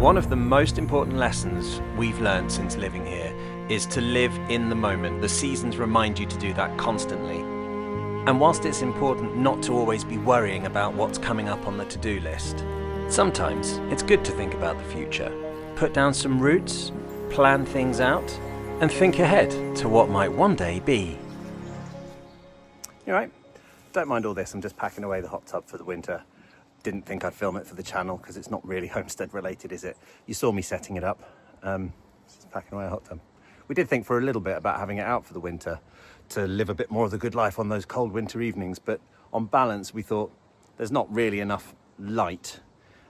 One of the most important lessons we've learned since living here is to live in the moment. The seasons remind you to do that constantly. And whilst it's important not to always be worrying about what's coming up on the to-do list, sometimes it's good to think about the future. Put down some roots, plan things out, and think ahead to what might one day be. You all right? Don't mind all this, I'm just packing away the hot tub for the winter. Didn't think I'd film it for the channel because it's not really homestead related, is it? You saw me setting it up. Just packing away a hot tub. We did think for a little bit about having it out for the winter to live a bit more of the good life on those cold winter evenings, but on balance we thought there's not really enough light,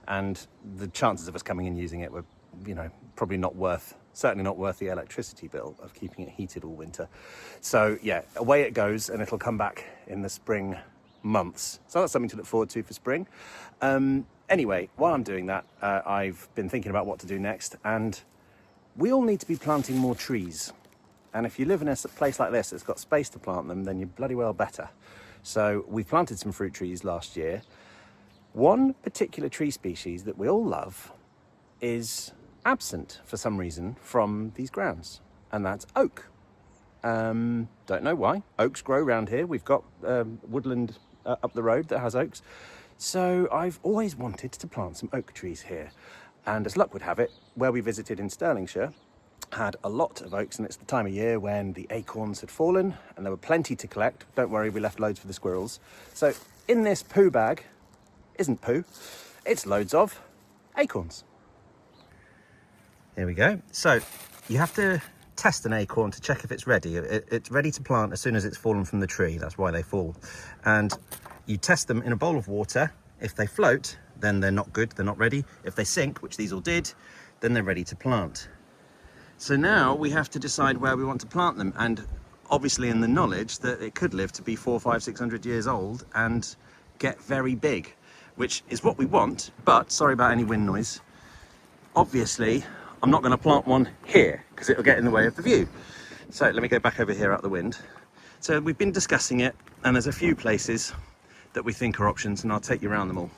and the chances of us coming and using it were, you know, probably not worth, certainly not worth the electricity bill of keeping it heated all winter. So yeah, away it goes, and it'll come back in the spring months. So that's something to look forward to for spring. Anyway, while I'm doing that, I've been thinking about what to do next, and we all need to be planting more trees. And if you live in a place like this that's got space to plant them, then you're bloody well better. So we planted some fruit trees last year. One particular tree species that we all love is absent for some reason from these grounds, and that's oak. Don't know why. Oaks grow around here. We've got woodland up the road that has oaks. So I've always wanted to plant some oak trees here. And as luck would have it, where we visited in Stirlingshire had a lot of oaks, and it's the time of year when the acorns had fallen and there were plenty to collect. Don't worry, we left loads for the squirrels. So in this poo bag, isn't poo, it's loads of acorns. Here we go. So you have to test an acorn to check if it's ready. It's ready to plant as soon as it's fallen from the tree. That's why they fall. And you test them in a bowl of water. If they float, then they're not good, they're not ready. If they sink, which these all did, then they're ready to plant. So now we have to decide where we want to plant them, and obviously in the knowledge that it could live to be 400, 500, 600 years old and get very big, which is what we want. But sorry about any wind noise. Obviously, I'm not going to plant one here because it'll get in the way of the view. So let me go back over here out the wind. So we've been discussing it, and there's a few places that we think are options, and I'll take you around them all.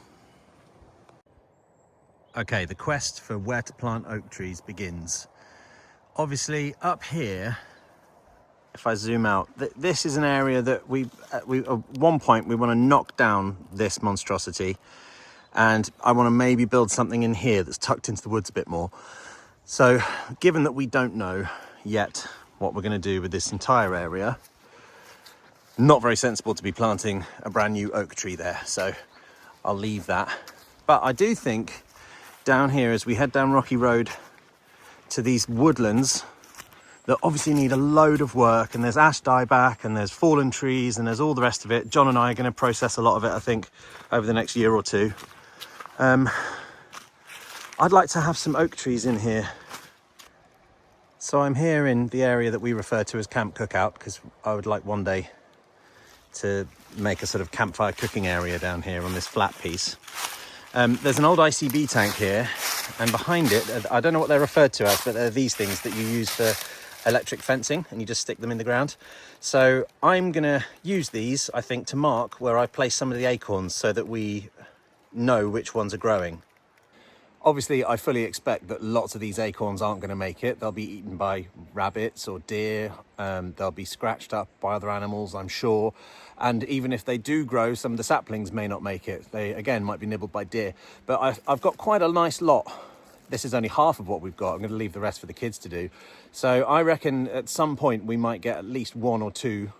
Okay, the quest for where to plant oak trees begins. Obviously up here, if I zoom out, this is an area that we at one point we want to knock down this monstrosity, and I want to maybe build something in here that's tucked into the woods a bit more. So given that we don't know yet what we're going to do with this entire area, not very sensible to be planting a brand new oak tree there, so I'll leave that. But I do think down here, as we head down Rocky Road to these woodlands that obviously need a load of work, and there's ash dieback and there's fallen trees and there's all the rest of it. John and I are going to process a lot of it, I think, over the next year or two. I'd like to have some oak trees in here. So I'm here in the area that we refer to as Camp Cookout, because I would like one day to make a sort of campfire cooking area down here on this flat piece. There's an old ICB tank here, and behind it, I don't know what they're referred to as, but they're these things that you use for electric fencing, and you just stick them in the ground. So I'm gonna use these, I think, to mark where I place some of the acorns so that we know which ones are growing. Obviously, I fully expect that lots of these acorns aren't going to make it. They'll be eaten by rabbits or deer. They'll be scratched up by other animals, I'm sure. And even if they do grow, some of the saplings may not make it. They, again, might be nibbled by deer. But I've got quite a nice lot. This is only half of what we've got. I'm going to leave the rest for the kids to do. So I reckon at some point we might get at least one or two,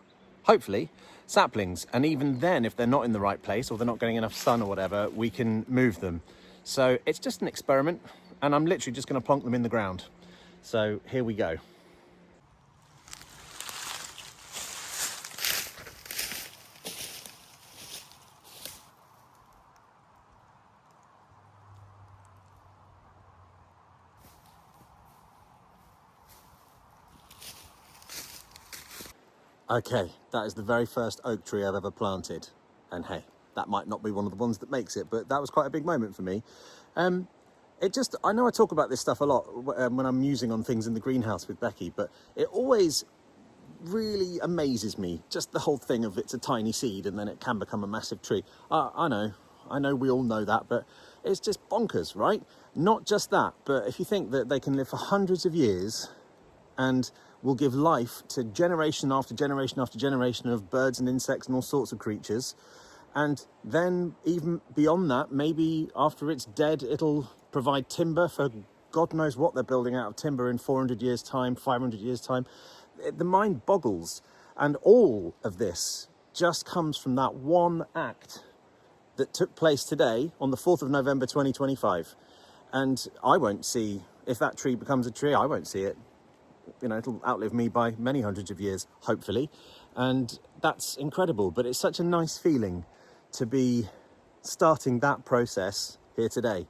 hopefully, saplings. And even then, if they're not in the right place or they're not getting enough sun or whatever, we can move them. So it's just an experiment, and I'm literally just going to plonk them in the ground. So here we go. Okay, that is the very first oak tree I've ever planted. And hey, that might not be one of the ones that makes it, but that was quite a big moment for me. I know I talk about this stuff a lot when I'm musing on things in the greenhouse with Becky, but it always really amazes me, just the whole thing of it's a tiny seed and then it can become a massive tree. I know we all know that, but It's just bonkers, right? Not just that, but if you think that they can live for hundreds of years and will give life to generation after generation after generation of birds and insects and all sorts of creatures, and then even beyond that, maybe after it's dead, it'll provide timber for God knows what they're building out of timber in 400 years' time, 500 years' time. The mind boggles. And all of this just comes from that one act that took place today on the 4th of November 2025. And I won't see, if that tree becomes a tree, I won't see it. You know, it'll outlive me by many hundreds of years, hopefully. And that's incredible. But it's such a nice feeling to be starting that process here today.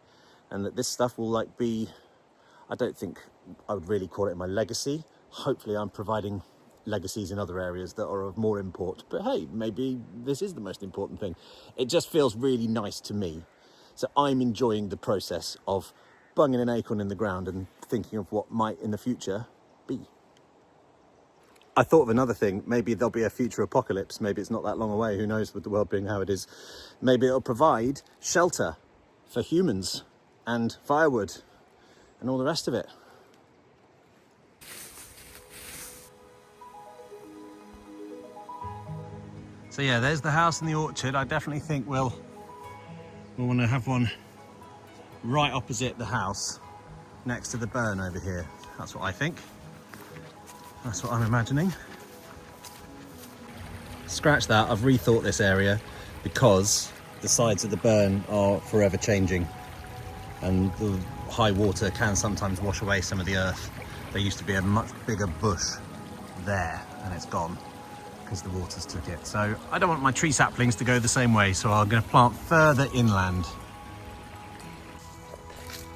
And that this stuff will be, I don't think I would really call it my legacy. Hopefully I'm providing legacies in other areas that are of more import. But hey, maybe this is the most important thing. It just feels really nice to me. So I'm enjoying the process of bunging an acorn in the ground and thinking of what might in the future be. I thought of another thing. Maybe there'll be a future apocalypse. Maybe it's not that long away. Who knows with the world being how it is. Maybe it'll provide shelter for humans and firewood and all the rest of it. So yeah, there's the house and the orchard. I definitely think we'll want to have one right opposite the house, next to the burn over here. That's what I think. That's what I'm imagining. Scratch that, I've rethought this area because the sides of the burn are forever changing and the high water can sometimes wash away some of the earth. There used to be a much bigger bush there and it's gone because the waters took it. So I don't want my tree saplings to go the same way, so I'm going to plant further inland.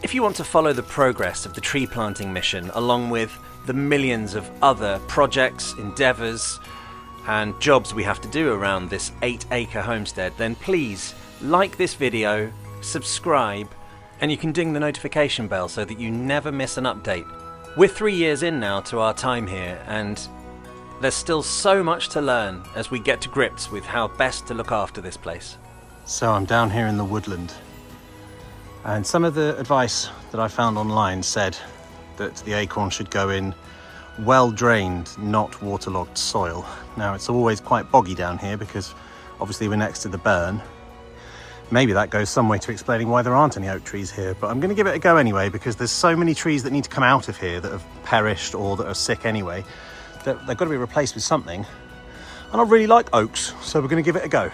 If you want to follow the progress of the tree planting mission along with the millions of other projects, endeavours and jobs we have to do around this 8-acre homestead, then please like this video, subscribe, and you can ding the notification bell so that you never miss an update. We're 3 years in now to our time here, and there's still so much to learn as we get to grips with how best to look after this place. So I'm down here in the woodland, and some of the advice that I found online said that the acorn should go in well-drained, not waterlogged soil. Now it's always quite boggy down here because obviously we're next to the burn. Maybe that goes some way to explaining why there aren't any oak trees here, but I'm going to give it a go anyway because there's so many trees that need to come out of here that have perished or that are sick anyway, that they've got to be replaced with something. And I really like oaks, so we're going to give it a go.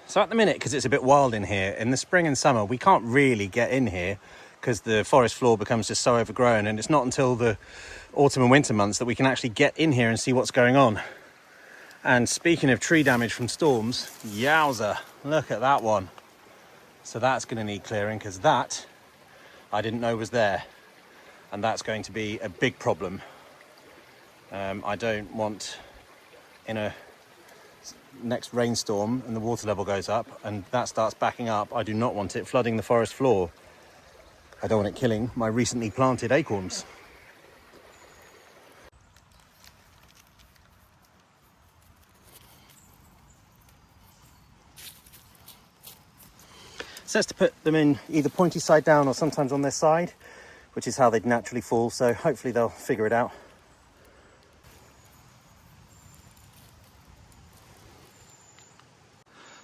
So at the minute, because it's a bit wild in here, in the spring and summer, we can't really get in here because the forest floor becomes just so overgrown, and it's not until the autumn and winter months that we can actually get in here and see what's going on. And speaking of tree damage from storms, yowza, look at that one. So that's going to need clearing because that I didn't know was there, and that's going to be a big problem. I don't want in a next rainstorm and the water level goes up and that starts backing up, I do not want it flooding the forest floor. I don't want it killing my recently planted acorns. It says to put them in either pointy side down or sometimes on their side, which is how they'd naturally fall, so hopefully they'll figure it out.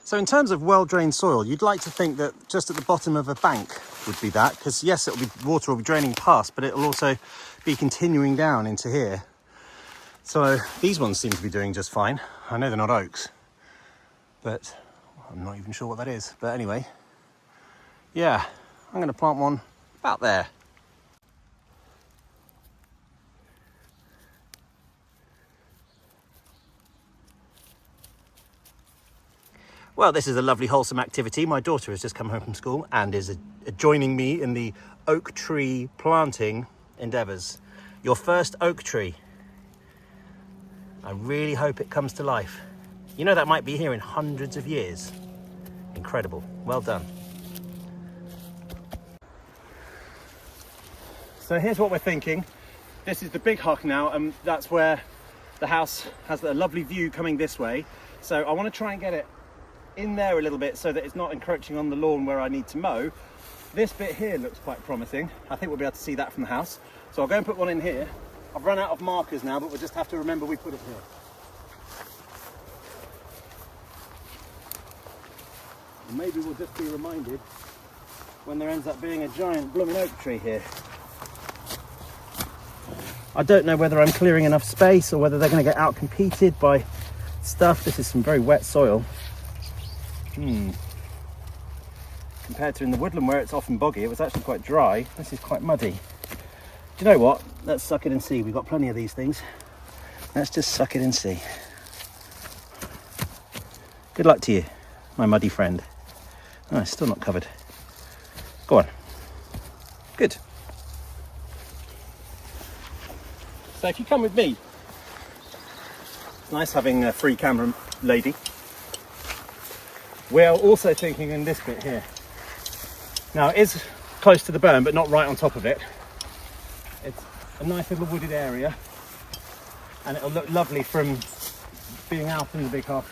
So in terms of well-drained soil, you'd like to think that just at the bottom of a bank would be that, because yes, water will be draining past, but it'll also be continuing down into here. So these ones seem to be doing just fine. I know they're not oaks, but I'm not even sure what that is. But anyway, yeah, I'm going to plant one about there. Well, this is a lovely wholesome activity. My daughter has just come home from school and is joining me in the oak tree planting endeavours. Your first oak tree. I really hope it comes to life. You know, that might be here in hundreds of years. Incredible. Well done. So here's what we're thinking. This is the big hock now, and that's where the house has a lovely view coming this way. So I want to try and get it in there a little bit so that it's not encroaching on the lawn where I need to mow. This bit here looks quite promising. I think we'll be able to see that from the house. So I'll go and put one in here. I've run out of markers now, but we'll just have to remember we put it here. And maybe we'll just be reminded when there ends up being a giant blooming oak tree here. I don't know whether I'm clearing enough space or whether they're going to get out-competed by stuff. This is some very wet soil. Compared to in the woodland where it's often boggy, it was actually quite dry. This is quite muddy. Do you know what? Let's suck it and see. We've got plenty of these things. Let's just suck it and see. Good luck to you, my muddy friend. Oh, it's still not covered. Go on. Good. So if you come with me, it's nice having a free camera lady. We're also thinking in this bit here. Now it is close to the burn, but not right on top of it. It's a nice little wooded area, and it'll look lovely from being out in the big hock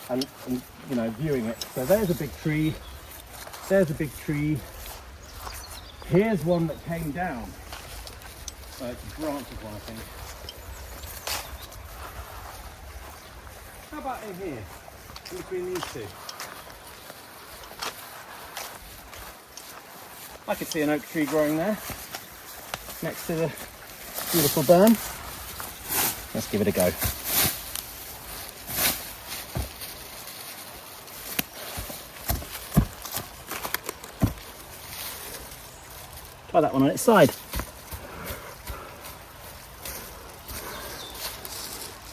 and you know, viewing it. So there's a big tree. There's a big tree. Here's one that came down. It's a branch of one, I think. How about in here, in between these two? I could see an oak tree growing there, next to the beautiful burn. Let's give it a go. Try that one on its side.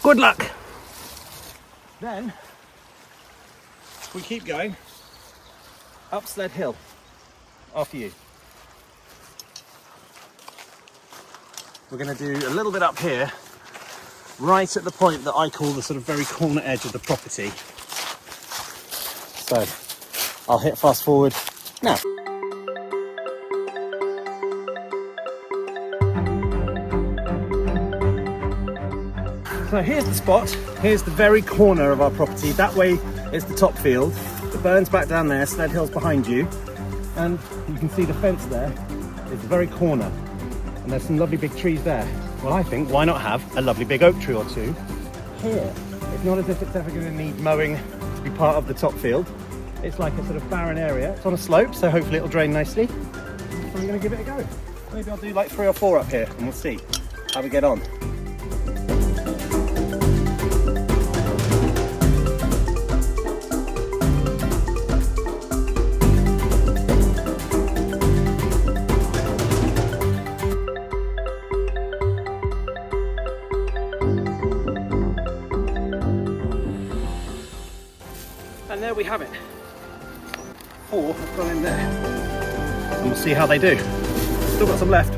Good luck. Then we keep going up Sled Hill after you. We're going to do a little bit up here, right at the point that I call the sort of very corner edge of the property. So I'll hit fast forward now. So here's the spot. Here's the very corner of our property. That way is the top field. The burn's back down there, Sled Hill's behind you. And you can see the fence there is the very corner. And there's some lovely big trees there. Well, I think, why not have a lovely big oak tree or two here? It's not as if it's ever going to need mowing to be part of the top field. It's like a sort of barren area. It's on a slope, so hopefully it'll drain nicely. So I'm going to give it a go. Maybe I'll do like 3 or 4 up here and we'll see how we get on. And there we have it. 4 have gone in there. And we'll see how they do. Still got some left.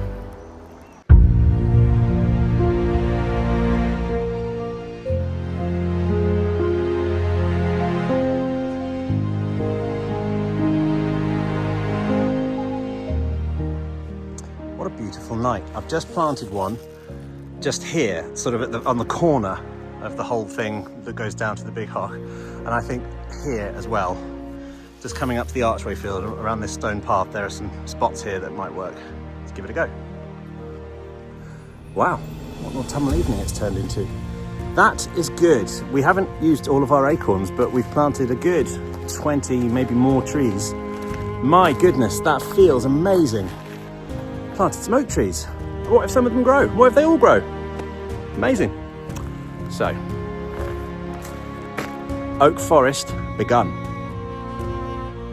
What a beautiful night. I've just planted one just here, sort of on the corner of the whole thing that goes down to the big hock. And I think here as well, just coming up to the archway field around this stone path, there are some spots here that might work. Let's give it a go. Wow, what an autumnal evening it's turned into. That is good. We haven't used all of our acorns, but we've planted a good 20, maybe more trees. My goodness, that feels amazing. Planted some oak trees. What if some of them grow? What if they all grow? Amazing. So, oak forest begun.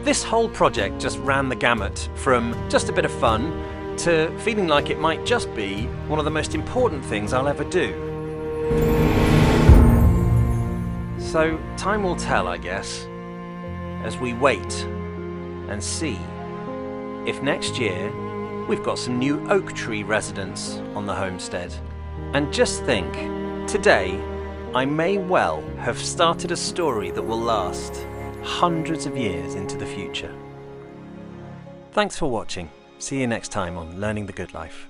This whole project just ran the gamut from just a bit of fun to feeling like it might just be one of the most important things I'll ever do. So time will tell, I guess. as we wait and see if next year we've got some new oak tree residents on the homestead. And just think, today I may well have started a story that will last hundreds of years into the future. Thanks for watching. See you next time on Learning the Good Life.